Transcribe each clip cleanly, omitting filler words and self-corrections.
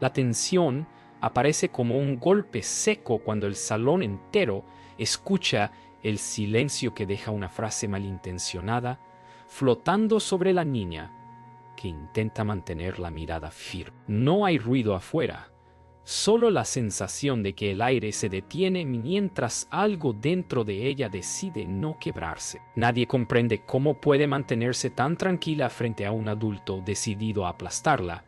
La tensión aparece como un golpe seco cuando el salón entero escucha el silencio que deja una frase malintencionada flotando sobre la niña, que intenta mantener la mirada firme. No hay ruido afuera, solo la sensación de que el aire se detiene mientras algo dentro de ella decide no quebrarse. Nadie comprende cómo puede mantenerse tan tranquila frente a un adulto decidido a aplastarla,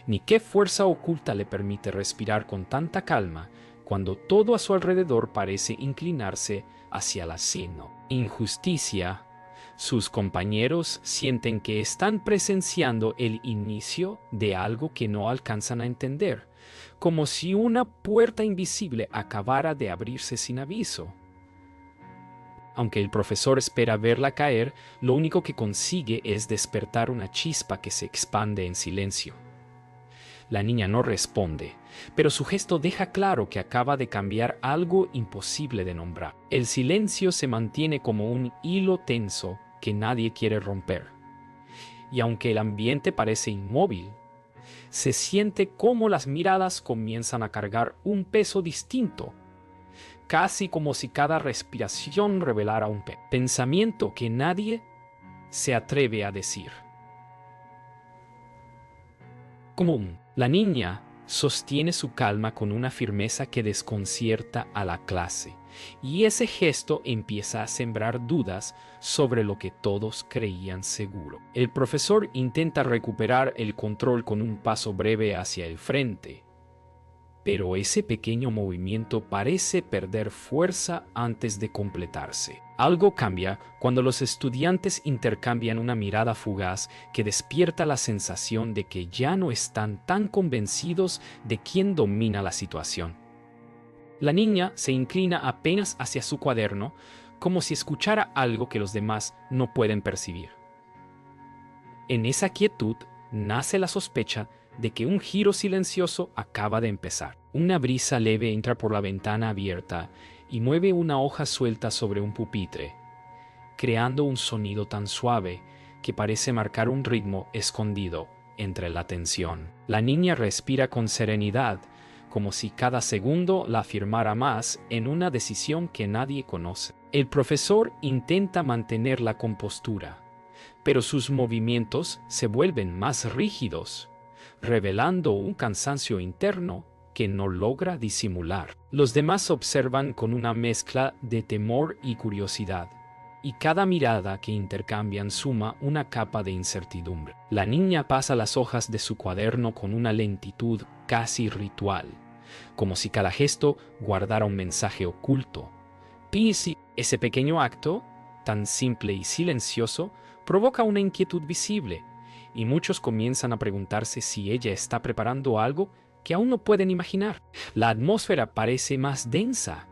ni qué fuerza oculta le permite respirar con tanta calma cuando todo a su alrededor parece inclinarse hacia la sino. Injusticia. Sus compañeros sienten que están presenciando el inicio de algo que no alcanzan a entender, como si una puerta invisible acabara de abrirse sin aviso. Aunque el profesor espera verla caer, lo único que consigue es despertar una chispa que se expande en silencio. La niña no responde, pero su gesto deja claro que acaba de cambiar algo imposible de nombrar. El silencio se mantiene como un hilo tenso que nadie quiere romper. Y aunque el ambiente parece inmóvil, se siente como las miradas comienzan a cargar un peso distinto, casi como si cada respiración revelara un pensamiento que nadie se atreve a decir. Común. La niña sostiene su calma con una firmeza que desconcierta a la clase, y ese gesto empieza a sembrar dudas sobre lo que todos creían seguro. El profesor intenta recuperar el control con un paso breve hacia el frente, pero ese pequeño movimiento parece perder fuerza antes de completarse. Algo cambia cuando los estudiantes intercambian una mirada fugaz que despierta la sensación de que ya no están tan convencidos de quién domina la situación. La niña se inclina apenas hacia su cuaderno, como si escuchara algo que los demás no pueden percibir. En esa quietud nace la sospecha de que un giro silencioso acaba de empezar. Una brisa leve entra por la ventana abierta y mueve una hoja suelta sobre un pupitre, creando un sonido tan suave que parece marcar un ritmo escondido entre la tensión. La niña respira con serenidad, como si cada segundo la afirmara más en una decisión que nadie conoce. El profesor intenta mantener la compostura, pero sus movimientos se vuelven más rígidos, revelando un cansancio interno que no logra disimular. Los demás observan con una mezcla de temor y curiosidad, y cada mirada que intercambian suma una capa de incertidumbre. La niña pasa las hojas de su cuaderno con una lentitud casi ritual, como si cada gesto guardara un mensaje oculto. Ese pequeño acto, tan simple y silencioso, provoca una inquietud visible, y muchos comienzan a preguntarse si ella está preparando algo que aún no pueden imaginar. La atmósfera parece más densa,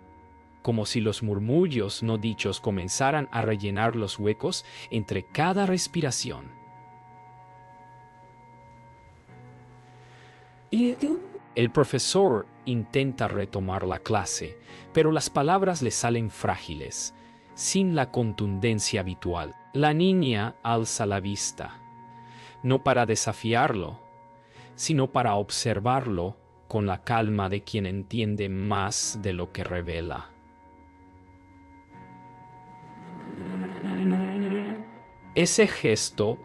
como si los murmullos no dichos comenzaran a rellenar los huecos entre cada respiración. El profesor intenta retomar la clase, pero las palabras le salen frágiles, sin la contundencia habitual. La niña alza la vista, no para desafiarlo, sino para observarlo con la calma de quien entiende más de lo que revela. Ese gesto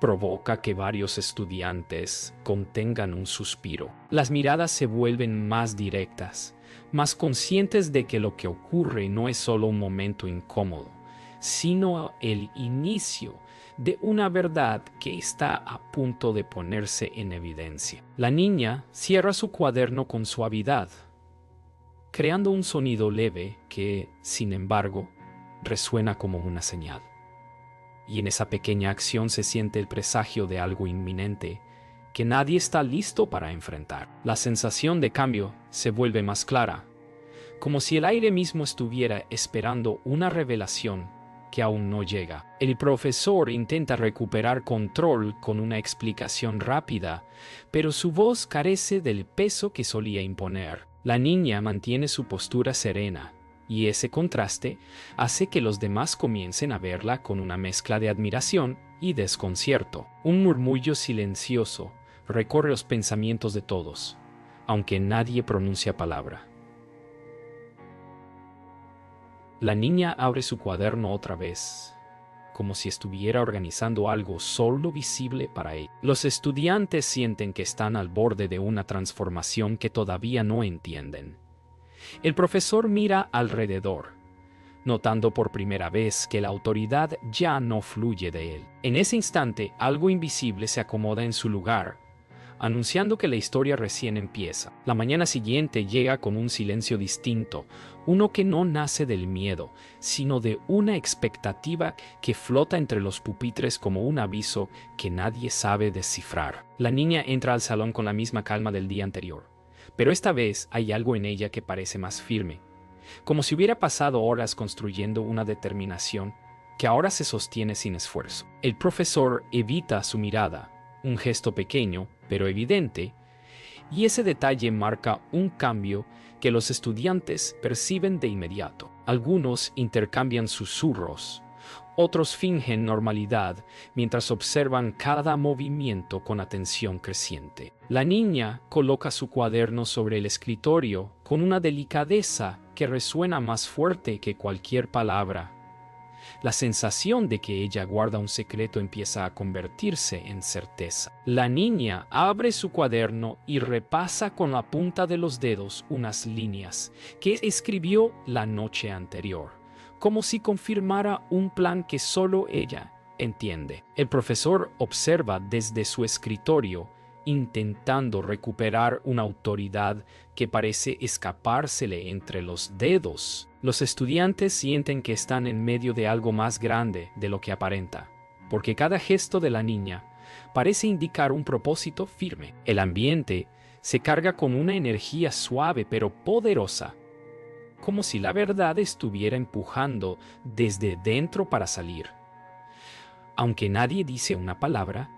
provoca que varios estudiantes contengan un suspiro. Las miradas se vuelven más directas, más conscientes de que lo que ocurre no es solo un momento incómodo, sino el inicio de una verdad que está a punto de ponerse en evidencia. La niña cierra su cuaderno con suavidad, creando un sonido leve que, sin embargo, resuena como una señal. Y en esa pequeña acción se siente el presagio de algo inminente que nadie está listo para enfrentar. La sensación de cambio se vuelve más clara, como si el aire mismo estuviera esperando una revelación que aún no llega. El profesor intenta recuperar control con una explicación rápida, pero su voz carece del peso que solía imponer. La niña mantiene su postura serena, y ese contraste hace que los demás comiencen a verla con una mezcla de admiración y desconcierto. Un murmullo silencioso recorre los pensamientos de todos, aunque nadie pronuncia palabra. La niña abre su cuaderno otra vez, como si estuviera organizando algo solo visible para ella. Los estudiantes sienten que están al borde de una transformación que todavía no entienden. El profesor mira alrededor, notando por primera vez que la autoridad ya no fluye de él. En ese instante, algo invisible se acomoda en su lugar, anunciando que la historia recién empieza. La mañana siguiente llega con un silencio distinto, uno que no nace del miedo, sino de una expectativa que flota entre los pupitres como un aviso que nadie sabe descifrar. La niña entra al salón con la misma calma del día anterior, pero esta vez hay algo en ella que parece más firme, como si hubiera pasado horas construyendo una determinación que ahora se sostiene sin esfuerzo. El profesor evita su mirada, un gesto pequeño, pero evidente, y ese detalle marca un cambio que los estudiantes perciben de inmediato. Algunos intercambian susurros, otros fingen normalidad mientras observan cada movimiento con atención creciente. La niña coloca su cuaderno sobre el escritorio con una delicadeza que resuena más fuerte que cualquier palabra. La sensación de que ella guarda un secreto empieza a convertirse en certeza. La niña abre su cuaderno y repasa con la punta de los dedos unas líneas que escribió la noche anterior, como si confirmara un plan que solo ella entiende. El profesor observa desde su escritorio, intentando recuperar una autoridad que parece escapársele entre los dedos. Los estudiantes sienten que están en medio de algo más grande de lo que aparenta, porque cada gesto de la niña parece indicar un propósito firme. El ambiente se carga con una energía suave pero poderosa, como si la verdad estuviera empujando desde dentro para salir. Aunque nadie dice una palabra,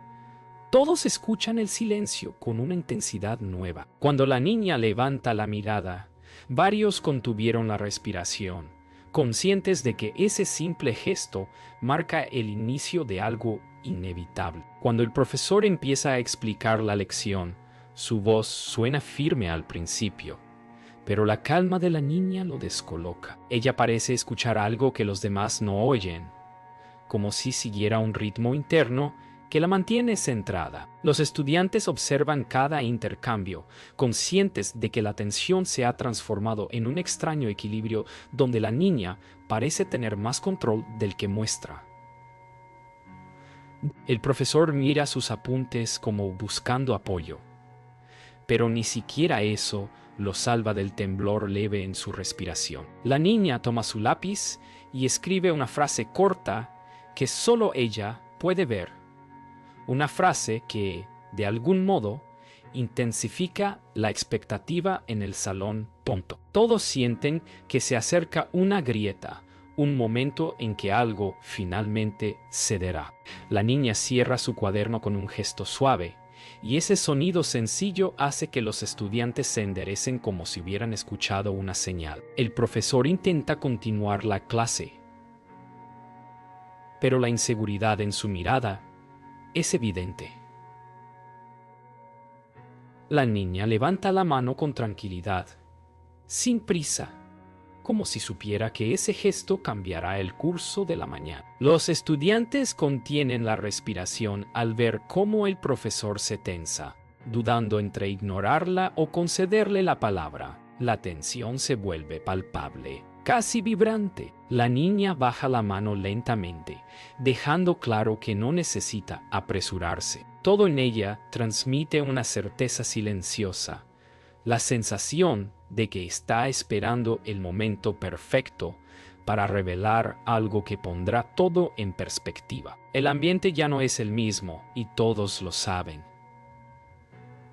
todos escuchan el silencio con una intensidad nueva. Cuando la niña levanta la mirada, varios contuvieron la respiración, conscientes de que ese simple gesto marca el inicio de algo inevitable. Cuando el profesor empieza a explicar la lección, su voz suena firme al principio, pero la calma de la niña lo descoloca. Ella parece escuchar algo que los demás no oyen, como si siguiera un ritmo interno que la mantiene centrada. Los estudiantes observan cada intercambio, conscientes de que la tensión se ha transformado en un extraño equilibrio donde la niña parece tener más control del que muestra. El profesor mira sus apuntes como buscando apoyo, pero ni siquiera eso lo salva del temblor leve en su respiración. La niña toma su lápiz y escribe una frase corta que solo ella puede ver. Una frase que, de algún modo, intensifica la expectativa en el salón. Todos sienten que se acerca una grieta, un momento en que algo finalmente cederá. La niña cierra su cuaderno con un gesto suave, y ese sonido sencillo hace que los estudiantes se enderecen como si hubieran escuchado una señal. El profesor intenta continuar la clase, pero la inseguridad en su mirada es evidente. La niña levanta la mano con tranquilidad, sin prisa, como si supiera que ese gesto cambiará el curso de la mañana. Los estudiantes contienen la respiración al ver cómo el profesor se tensa, dudando entre ignorarla o concederle la palabra. La tensión se vuelve palpable, casi vibrante. La niña baja la mano lentamente, dejando claro que no necesita apresurarse. Todo en ella transmite una certeza silenciosa, la sensación de que está esperando el momento perfecto para revelar algo que pondrá todo en perspectiva. El ambiente ya no es el mismo y todos lo saben.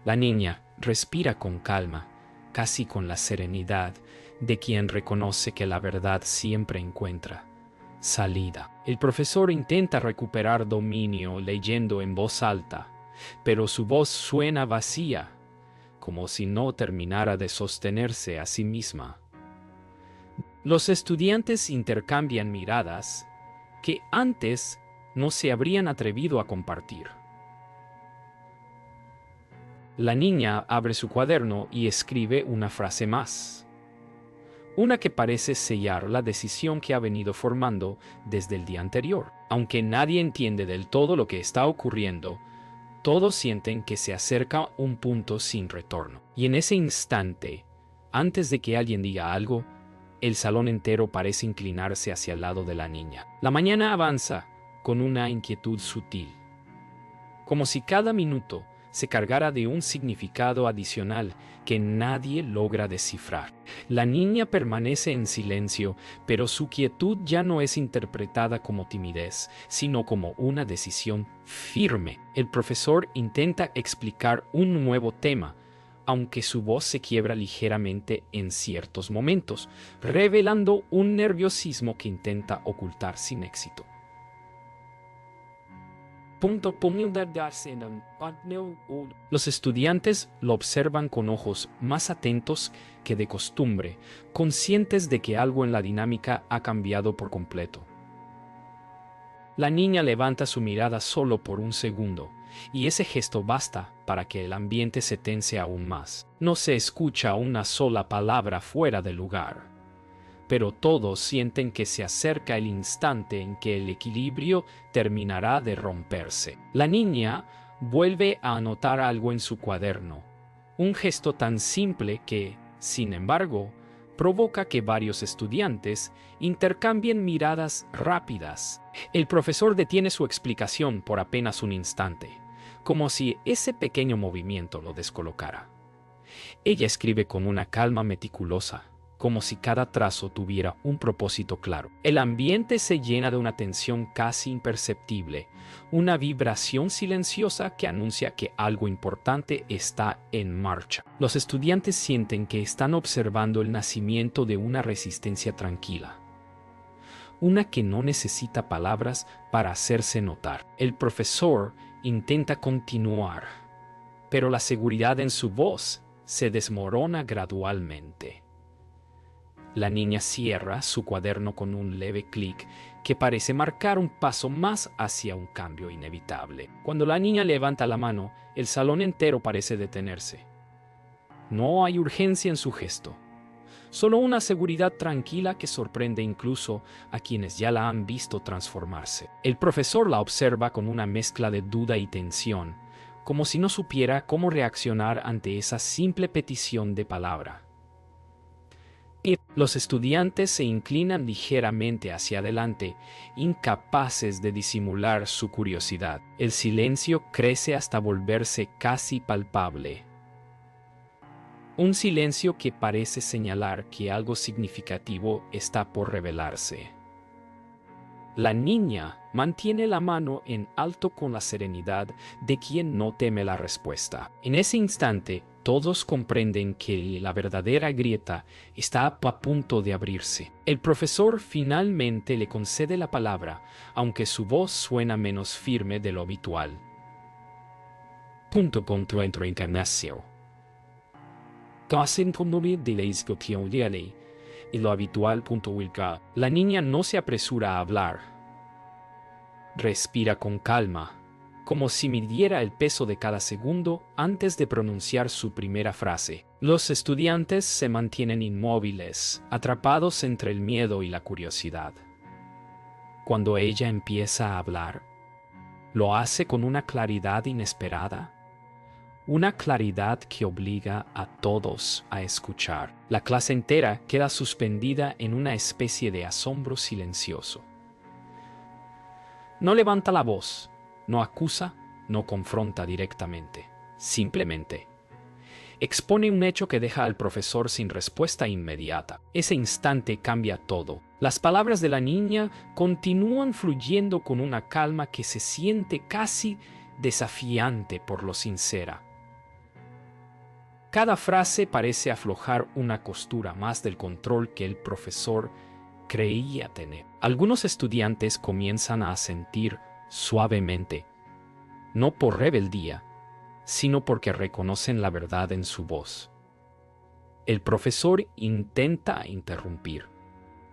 La niña respira con calma, casi con la serenidad de quien reconoce que la verdad siempre encuentra salida. El profesor intenta recuperar dominio leyendo en voz alta, pero su voz suena vacía, como si no terminara de sostenerse a sí misma. Los estudiantes intercambian miradas que antes no se habrían atrevido a compartir. La niña abre su cuaderno y escribe una frase más. Una que parece sellar la decisión que ha venido formando desde el día anterior. Aunque nadie entiende del todo lo que está ocurriendo, todos sienten que se acerca un punto sin retorno. Y en ese instante, antes de que alguien diga algo, el salón entero parece inclinarse hacia el lado de la niña. La mañana avanza con una inquietud sutil, como si cada minuto se cargara de un significado adicional que nadie logra descifrar. La niña permanece en silencio, pero su quietud ya no es interpretada como timidez, sino como una decisión firme. El profesor intenta explicar un nuevo tema, aunque su voz se quiebra ligeramente en ciertos momentos, revelando un nerviosismo que intenta ocultar sin éxito. Los estudiantes lo observan con ojos más atentos que de costumbre, conscientes de que algo en la dinámica ha cambiado por completo. La niña levanta su mirada solo por un segundo, y ese gesto basta para que el ambiente se tense aún más. No se escucha una sola palabra fuera de lugar, pero todos sienten que se acerca el instante en que el equilibrio terminará de romperse. La niña vuelve a anotar algo en su cuaderno, un gesto tan simple que, sin embargo, provoca que varios estudiantes intercambien miradas rápidas. El profesor detiene su explicación por apenas un instante, como si ese pequeño movimiento lo descolocara. Ella escribe con una calma meticulosa, como si cada trazo tuviera un propósito claro. El ambiente se llena de una tensión casi imperceptible, una vibración silenciosa que anuncia que algo importante está en marcha. Los estudiantes sienten que están observando el nacimiento de una resistencia tranquila, una que no necesita palabras para hacerse notar. El profesor intenta continuar, pero la seguridad en su voz se desmorona gradualmente. La niña cierra su cuaderno con un leve clic que parece marcar un paso más hacia un cambio inevitable. Cuando la niña levanta la mano, el salón entero parece detenerse. No hay urgencia en su gesto, solo una seguridad tranquila que sorprende incluso a quienes ya la han visto transformarse. El profesor la observa con una mezcla de duda y tensión, como si no supiera cómo reaccionar ante esa simple petición de palabra. Los estudiantes se inclinan ligeramente hacia adelante, incapaces de disimular su curiosidad. El silencio crece hasta volverse casi palpable. Un silencio que parece señalar que algo significativo está por revelarse. La niña mantiene la mano en alto con la serenidad de quien no teme la respuesta. En ese instante, todos comprenden que la verdadera grieta está a punto de abrirse. El profesor finalmente le concede la palabra, aunque su voz suena menos firme de lo habitual. Encarnación. Y lo habitual. La niña no se apresura a hablar. Respira con calma, como si midiera el peso de cada segundo antes de pronunciar su primera frase. Los estudiantes se mantienen inmóviles, atrapados entre el miedo y la curiosidad. Cuando ella empieza a hablar, lo hace con una claridad inesperada, una claridad que obliga a todos a escuchar. La clase entera queda suspendida en una especie de asombro silencioso. No levanta la voz, no acusa, no confronta directamente. Simplemente expone un hecho que deja al profesor sin respuesta inmediata. Ese instante cambia todo. Las palabras de la niña continúan fluyendo con una calma que se siente casi desafiante por lo sincera. Cada frase parece aflojar una costura más del control que el profesor creía tener. Algunos estudiantes comienzan a asentir suavemente, no por rebeldía, sino porque reconocen la verdad en su voz. El profesor intenta interrumpir,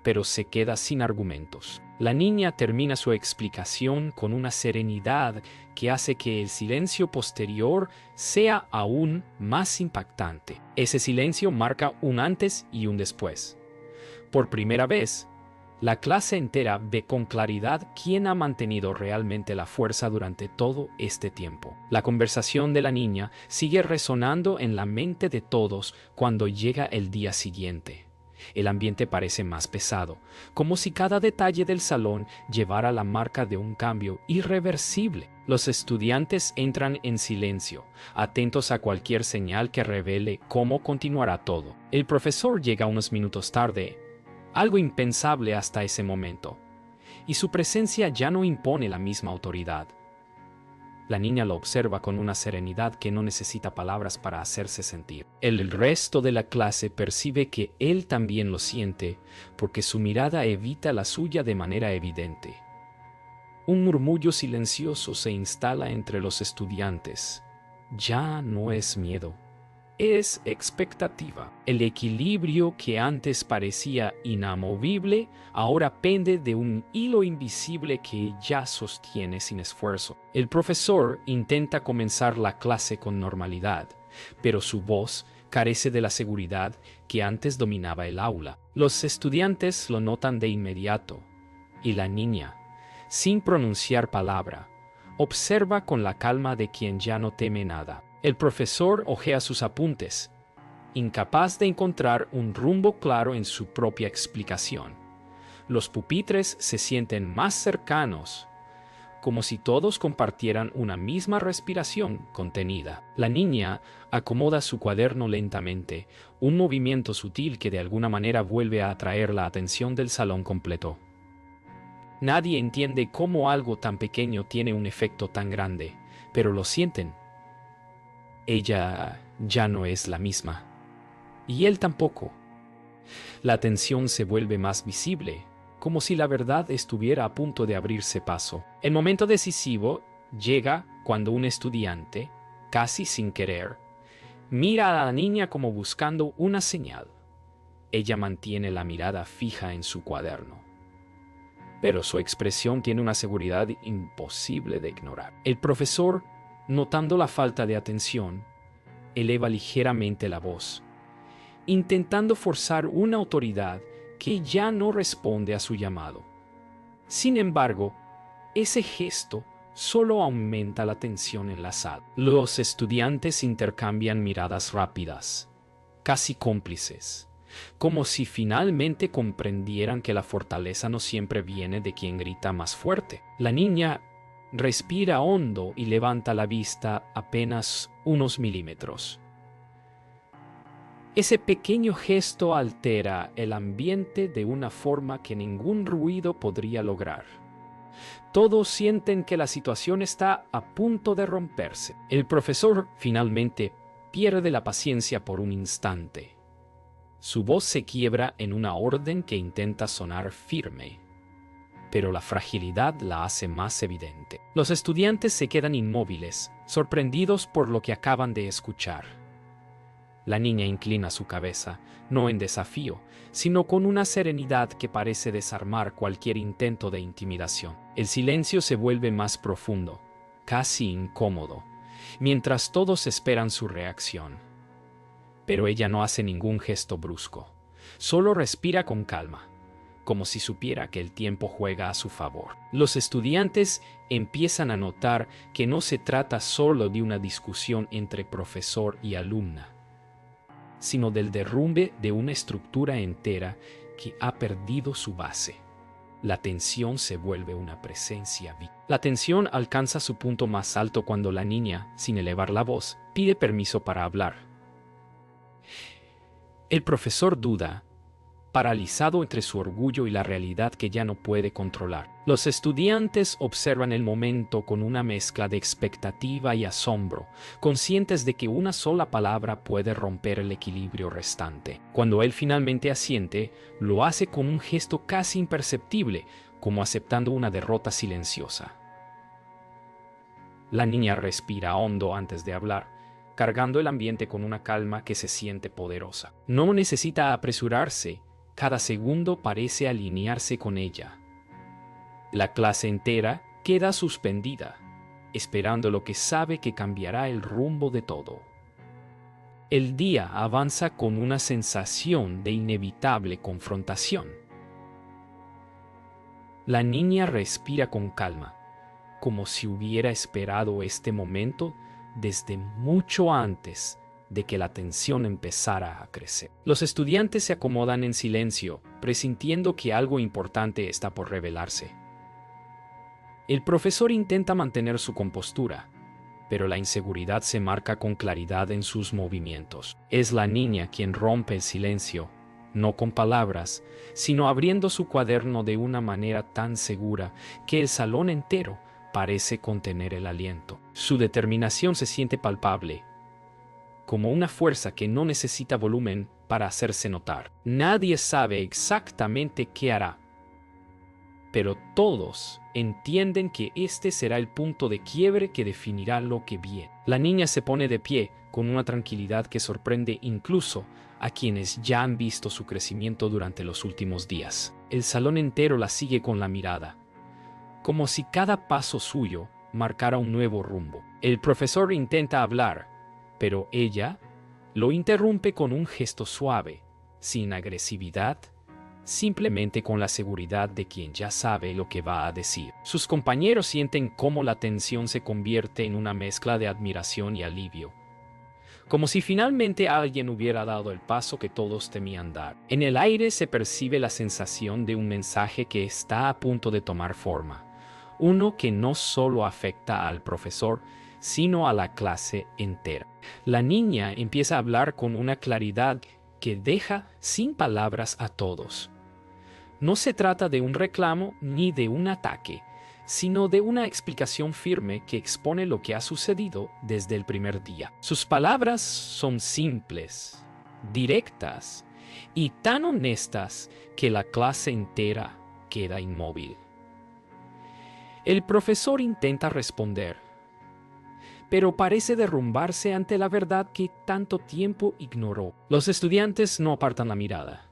pero se queda sin argumentos. La niña termina su explicación con una serenidad que hace que el silencio posterior sea aún más impactante. Ese silencio marca un antes y un después. Por primera vez, la clase entera ve con claridad quién ha mantenido realmente la fuerza durante todo este tiempo. La conversación de la niña sigue resonando en la mente de todos cuando llega el día siguiente. El ambiente parece más pesado, como si cada detalle del salón llevara la marca de un cambio irreversible. Los estudiantes entran en silencio, atentos a cualquier señal que revele cómo continuará todo. El profesor llega unos minutos tarde, algo impensable hasta ese momento, y su presencia ya no impone la misma autoridad. La niña lo observa con una serenidad que no necesita palabras para hacerse sentir. El resto de la clase percibe que él también lo siente, porque su mirada evita la suya de manera evidente. Un murmullo silencioso se instala entre los estudiantes. Ya no es miedo, es expectativa. El equilibrio que antes parecía inamovible ahora pende de un hilo invisible que ya sostiene sin esfuerzo. El profesor intenta comenzar la clase con normalidad, pero su voz carece de la seguridad que antes dominaba el aula. Los estudiantes lo notan de inmediato, y la niña, sin pronunciar palabra, observa con la calma de quien ya no teme nada. El profesor hojea sus apuntes, incapaz de encontrar un rumbo claro en su propia explicación. Los pupitres se sienten más cercanos, como si todos compartieran una misma respiración contenida. La niña acomoda su cuaderno lentamente, un movimiento sutil que de alguna manera vuelve a atraer la atención del salón completo. Nadie entiende cómo algo tan pequeño tiene un efecto tan grande, pero lo sienten. Ella ya no es la misma. Y él tampoco. La tensión se vuelve más visible, como si la verdad estuviera a punto de abrirse paso. El momento decisivo llega cuando un estudiante, casi sin querer, mira a la niña como buscando una señal. Ella mantiene la mirada fija en su cuaderno, pero su expresión tiene una seguridad imposible de ignorar. El profesor, notando la falta de atención, eleva ligeramente la voz, intentando forzar una autoridad que ya no responde a su llamado. Sin embargo, ese gesto solo aumenta la tensión en la sala. Los estudiantes intercambian miradas rápidas, casi cómplices, como si finalmente comprendieran que la fortaleza no siempre viene de quien grita más fuerte. La niña respira hondo y levanta la vista apenas unos milímetros. Ese pequeño gesto altera el ambiente de una forma que ningún ruido podría lograr. Todos sienten que la situación está a punto de romperse. El profesor finalmente pierde la paciencia por un instante. Su voz se quiebra en una orden que intenta sonar firme, pero la fragilidad la hace más evidente. Los estudiantes se quedan inmóviles, sorprendidos por lo que acaban de escuchar. La niña inclina su cabeza, no en desafío, sino con una serenidad que parece desarmar cualquier intento de intimidación. El silencio se vuelve más profundo, casi incómodo, mientras todos esperan su reacción. Pero ella no hace ningún gesto brusco, solo respira con calma, como si supiera que el tiempo juega a su favor. Los estudiantes empiezan a notar que no se trata solo de una discusión entre profesor y alumna, sino del derrumbe de una estructura entera que ha perdido su base. La tensión se vuelve una presencia viva. La tensión alcanza su punto más alto cuando la niña, sin elevar la voz, pide permiso para hablar. El profesor duda, paralizado entre su orgullo y la realidad que ya no puede controlar. Los estudiantes observan el momento con una mezcla de expectativa y asombro, conscientes de que una sola palabra puede romper el equilibrio restante. Cuando él finalmente asiente, lo hace con un gesto casi imperceptible, como aceptando una derrota silenciosa. La niña respira hondo antes de hablar, cargando el ambiente con una calma que se siente poderosa. No necesita apresurarse, cada segundo parece alinearse con ella. La clase entera queda suspendida, esperando lo que sabe que cambiará el rumbo de todo. El día avanza con una sensación de inevitable confrontación. La niña respira con calma, como si hubiera esperado este momento desde mucho antes de que la tensión empezara a crecer. Los estudiantes se acomodan en silencio, presintiendo que algo importante está por revelarse. El profesor intenta mantener su compostura, pero la inseguridad se marca con claridad en sus movimientos. Es la niña quien rompe el silencio, no con palabras, sino abriendo su cuaderno de una manera tan segura que el salón entero parece contener el aliento. Su determinación se siente palpable, como una fuerza que no necesita volumen para hacerse notar. Nadie sabe exactamente qué hará, pero todos entienden que este será el punto de quiebre que definirá lo que viene. La niña se pone de pie con una tranquilidad que sorprende incluso a quienes ya han visto su crecimiento durante los últimos días. El salón entero la sigue con la mirada, como si cada paso suyo marcara un nuevo rumbo. El profesor intenta hablar, pero ella lo interrumpe con un gesto suave, sin agresividad, simplemente con la seguridad de quien ya sabe lo que va a decir. Sus compañeros sienten cómo la tensión se convierte en una mezcla de admiración y alivio, como si finalmente alguien hubiera dado el paso que todos temían dar. En el aire se percibe la sensación de un mensaje que está a punto de tomar forma, uno que no solo afecta al profesor, sino a la clase entera. La niña empieza a hablar con una claridad que deja sin palabras a todos. No se trata de un reclamo ni de un ataque, sino de una explicación firme que expone lo que ha sucedido desde el primer día. Sus palabras son simples, directas y tan honestas que la clase entera queda inmóvil. El profesor intenta responder, pero parece derrumbarse ante la verdad que tanto tiempo ignoró. Los estudiantes no apartan la mirada,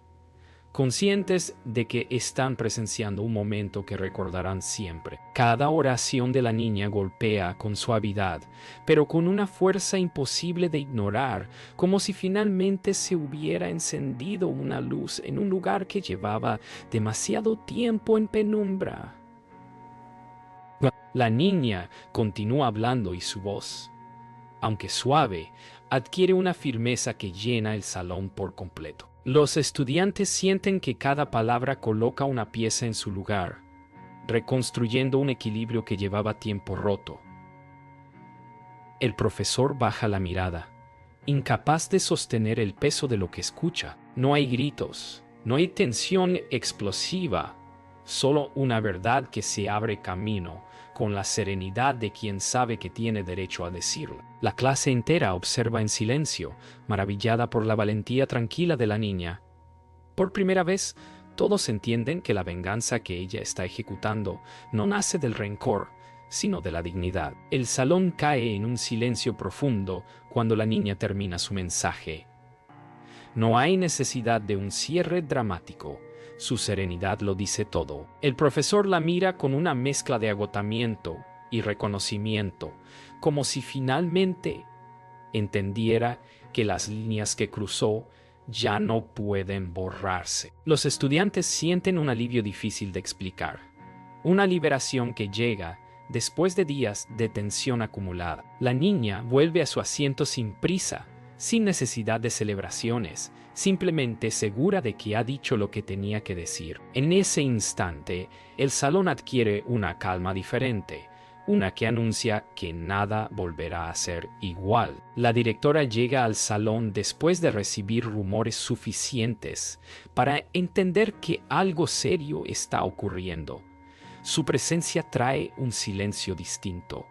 conscientes de que están presenciando un momento que recordarán siempre. Cada oración de la niña golpea con suavidad, pero con una fuerza imposible de ignorar, como si finalmente se hubiera encendido una luz en un lugar que llevaba demasiado tiempo en penumbra. La niña continúa hablando y su voz, aunque suave, adquiere una firmeza que llena el salón por completo. Los estudiantes sienten que cada palabra coloca una pieza en su lugar, reconstruyendo un equilibrio que llevaba tiempo roto. El profesor baja la mirada, incapaz de sostener el peso de lo que escucha. No hay gritos, no hay tensión explosiva, solo una verdad que se abre camino, con la serenidad de quien sabe que tiene derecho a decirlo. La clase entera observa en silencio, maravillada por la valentía tranquila de la niña. Por primera vez, todos entienden que la venganza que ella está ejecutando no nace del rencor, sino de la dignidad. El salón cae en un silencio profundo cuando la niña termina su mensaje. No hay necesidad de un cierre dramático. Su serenidad lo dice todo. El profesor la mira con una mezcla de agotamiento y reconocimiento, como si finalmente entendiera que las líneas que cruzó ya no pueden borrarse. Los estudiantes sienten un alivio difícil de explicar, una liberación que llega después de días de tensión acumulada. La niña vuelve a su asiento sin prisa, sin necesidad de celebraciones, simplemente segura de que ha dicho lo que tenía que decir. En ese instante, el salón adquiere una calma diferente, una que anuncia que nada volverá a ser igual. La directora llega al salón después de recibir rumores suficientes para entender que algo serio está ocurriendo. Su presencia trae un silencio distinto,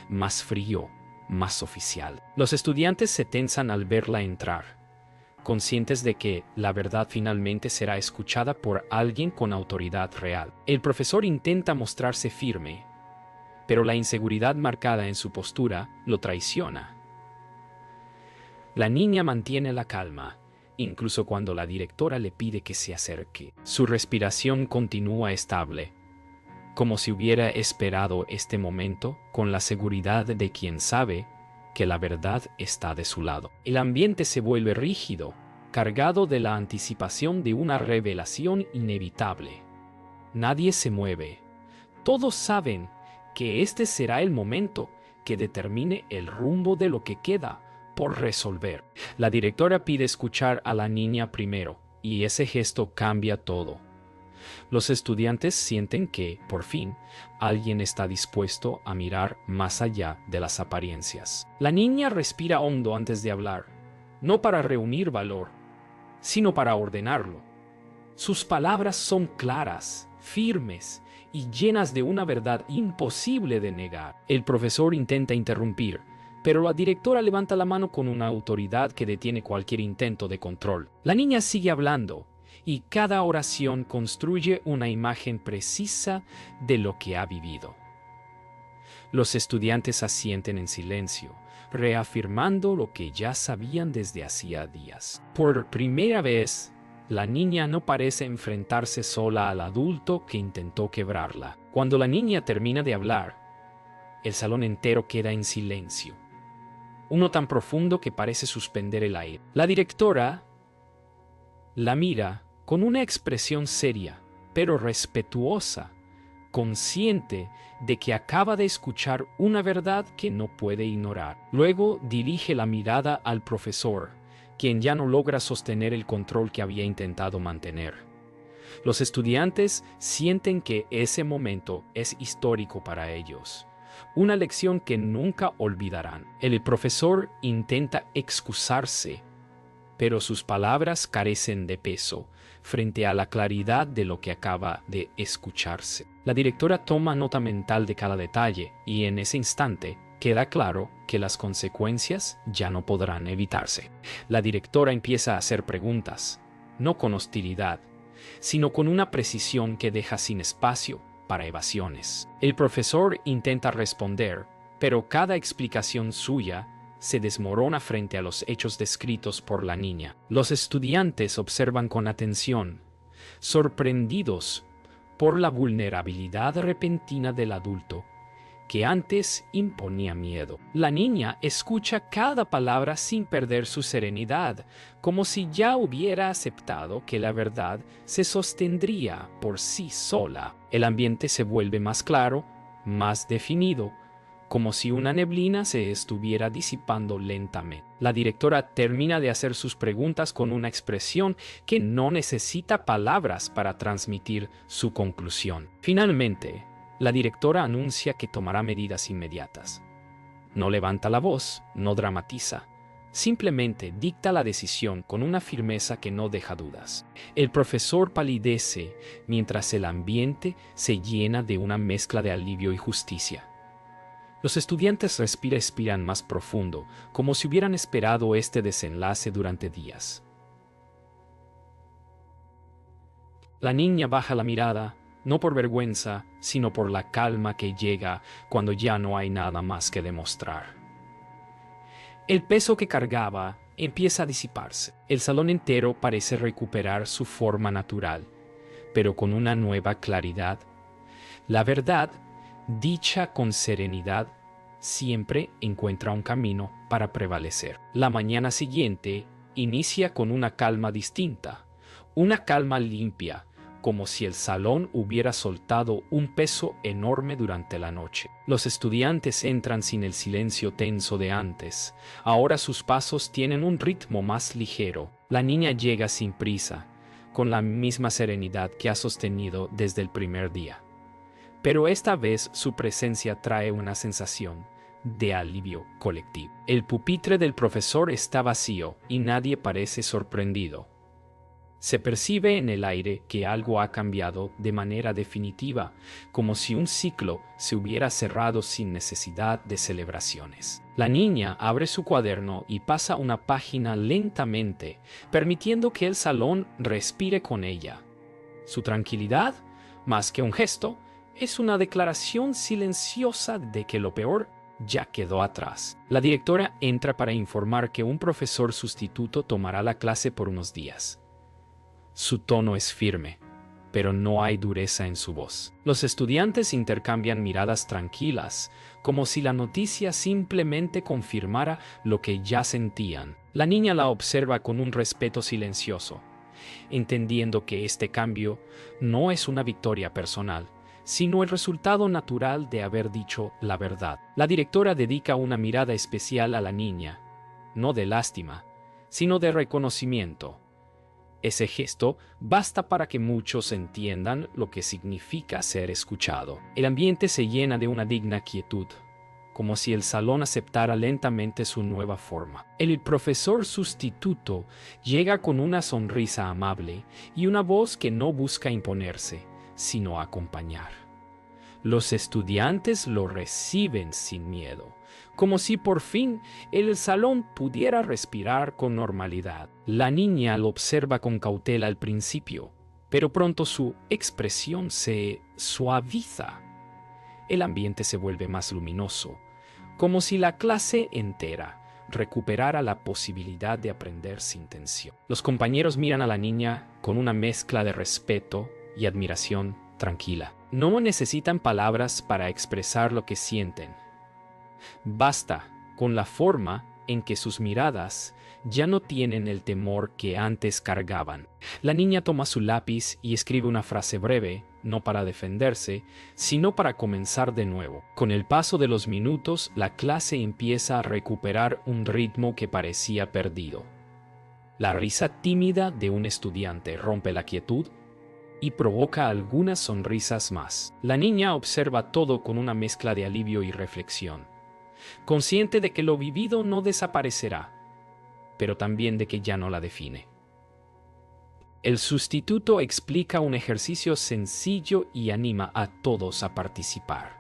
más frío, más oficial. Los estudiantes se tensan al verla entrar, conscientes de que la verdad finalmente será escuchada por alguien con autoridad real. El profesor intenta mostrarse firme, pero la inseguridad marcada en su postura lo traiciona. La niña mantiene la calma, incluso cuando la directora le pide que se acerque. Su respiración continúa estable, como si hubiera esperado este momento con la seguridad de quien sabe que la verdad está de su lado. El ambiente se vuelve rígido, cargado de la anticipación de una revelación inevitable. Nadie se mueve. Todos saben que este será el momento que determine el rumbo de lo que queda por resolver. La directora pide escuchar a la niña primero, y ese gesto cambia todo. Los estudiantes sienten que, por fin, alguien está dispuesto a mirar más allá de las apariencias. La niña respira hondo antes de hablar, no para reunir valor, sino para ordenarlo. Sus palabras son claras, firmes y llenas de una verdad imposible de negar. El profesor intenta interrumpir, pero la directora levanta la mano con una autoridad que detiene cualquier intento de control. La niña sigue hablando, y cada oración construye una imagen precisa de lo que ha vivido. Los estudiantes asienten en silencio, reafirmando lo que ya sabían desde hacía días. Por primera vez, la niña no parece enfrentarse sola al adulto que intentó quebrarla. Cuando la niña termina de hablar, el salón entero queda en silencio. Uno tan profundo que parece suspender el aire. La directora la mira con una expresión seria, pero respetuosa, consciente de que acaba de escuchar una verdad que no puede ignorar. Luego dirige la mirada al profesor, quien ya no logra sostener el control que había intentado mantener. Los estudiantes sienten que ese momento es histórico para ellos, una lección que nunca olvidarán. El profesor intenta excusarse, pero sus palabras carecen de peso frente a la claridad de lo que acaba de escucharse. La directora toma nota mental de cada detalle y en ese instante queda claro que las consecuencias ya no podrán evitarse. La directora empieza a hacer preguntas, no con hostilidad, sino con una precisión que deja sin espacio para evasiones. El profesor intenta responder, pero cada explicación suya se desmorona frente a los hechos descritos por la niña. Los estudiantes observan con atención, sorprendidos por la vulnerabilidad repentina del adulto, que antes imponía miedo. La niña escucha cada palabra sin perder su serenidad, como si ya hubiera aceptado que la verdad se sostendría por sí sola. El ambiente se vuelve más claro, más definido, como si una neblina se estuviera disipando lentamente. La directora termina de hacer sus preguntas con una expresión que no necesita palabras para transmitir su conclusión. Finalmente, la directora anuncia que tomará medidas inmediatas. No levanta la voz, no dramatiza, simplemente dicta la decisión con una firmeza que no deja dudas. El profesor palidece mientras el ambiente se llena de una mezcla de alivio y justicia. Los estudiantes respiran más profundo, como si hubieran esperado este desenlace durante días. La niña baja la mirada, no por vergüenza, sino por la calma que llega cuando ya no hay nada más que demostrar. El peso que cargaba empieza a disiparse. El salón entero parece recuperar su forma natural, pero con una nueva claridad. La verdad, dicha con serenidad, siempre encuentra un camino para prevalecer. La mañana siguiente inicia con una calma distinta, una calma limpia, como si el salón hubiera soltado un peso enorme durante la noche. Los estudiantes entran sin el silencio tenso de antes. Ahora sus pasos tienen un ritmo más ligero. La niña llega sin prisa, con la misma serenidad que ha sostenido desde el primer día. Pero esta vez su presencia trae una sensación de alivio colectivo. El pupitre del profesor está vacío y nadie parece sorprendido. Se percibe en el aire que algo ha cambiado de manera definitiva, como si un ciclo se hubiera cerrado sin necesidad de celebraciones. La niña abre su cuaderno y pasa una página lentamente, permitiendo que el salón respire con ella. Su tranquilidad, más que un gesto, es una declaración silenciosa de que lo peor ya quedó atrás. La directora entra para informar que un profesor sustituto tomará la clase por unos días. Su tono es firme, pero no hay dureza en su voz. Los estudiantes intercambian miradas tranquilas, como si la noticia simplemente confirmara lo que ya sentían. La niña la observa con un respeto silencioso, entendiendo que este cambio no es una victoria personal, sino el resultado natural de haber dicho la verdad. La directora dedica una mirada especial a la niña, no de lástima, sino de reconocimiento. Ese gesto basta para que muchos entiendan lo que significa ser escuchado. El ambiente se llena de una digna quietud, como si el salón aceptara lentamente su nueva forma. El profesor sustituto llega con una sonrisa amable y una voz que no busca imponerse, sino acompañar. Los estudiantes lo reciben sin miedo, como si por fin el salón pudiera respirar con normalidad. La niña lo observa con cautela al principio, pero pronto su expresión se suaviza. El ambiente se vuelve más luminoso, como si la clase entera recuperara la posibilidad de aprender sin tensión. Los compañeros miran a la niña con una mezcla de respeto y admiración tranquila. No necesitan palabras para expresar lo que sienten. Basta con la forma en que sus miradas ya no tienen el temor que antes cargaban. La niña toma su lápiz y escribe una frase breve, no para defenderse, sino para comenzar de nuevo. Con el paso de los minutos, la clase empieza a recuperar un ritmo que parecía perdido. La risa tímida de un estudiante rompe la quietud y provoca algunas sonrisas más. La niña observa todo con una mezcla de alivio y reflexión, consciente de que lo vivido no desaparecerá, pero también de que ya no la define. El sustituto explica un ejercicio sencillo y anima a todos a participar.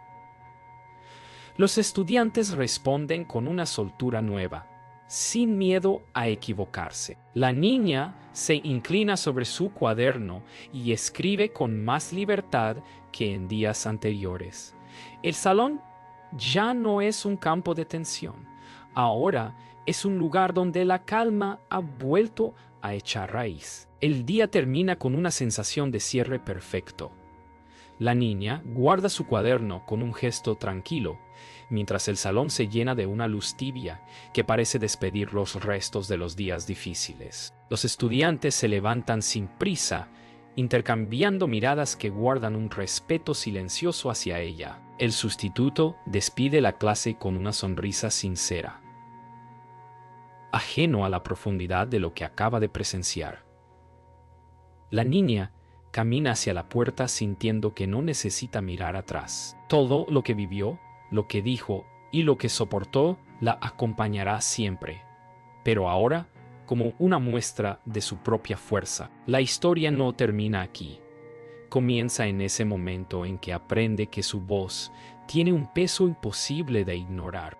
Los estudiantes responden con una soltura nueva, sin miedo a equivocarse. La niña se inclina sobre su cuaderno y escribe con más libertad que en días anteriores. El salón ya no es un campo de tensión. Ahora es un lugar donde la calma ha vuelto a echar raíz. El día termina con una sensación de cierre perfecto. La niña guarda su cuaderno con un gesto tranquilo, mientras el salón se llena de una luz tibia que parece despedir los restos de los días difíciles. Los estudiantes se levantan sin prisa, intercambiando miradas que guardan un respeto silencioso hacia ella. El sustituto despide la clase con una sonrisa sincera, ajeno a la profundidad de lo que acaba de presenciar. La niña camina hacia la puerta sintiendo que no necesita mirar atrás. Todo lo que vivió, lo que dijo y lo que soportó la acompañará siempre, pero ahora como una muestra de su propia fuerza. La historia no termina aquí. Comienza en ese momento en que aprende que su voz tiene un peso imposible de ignorar.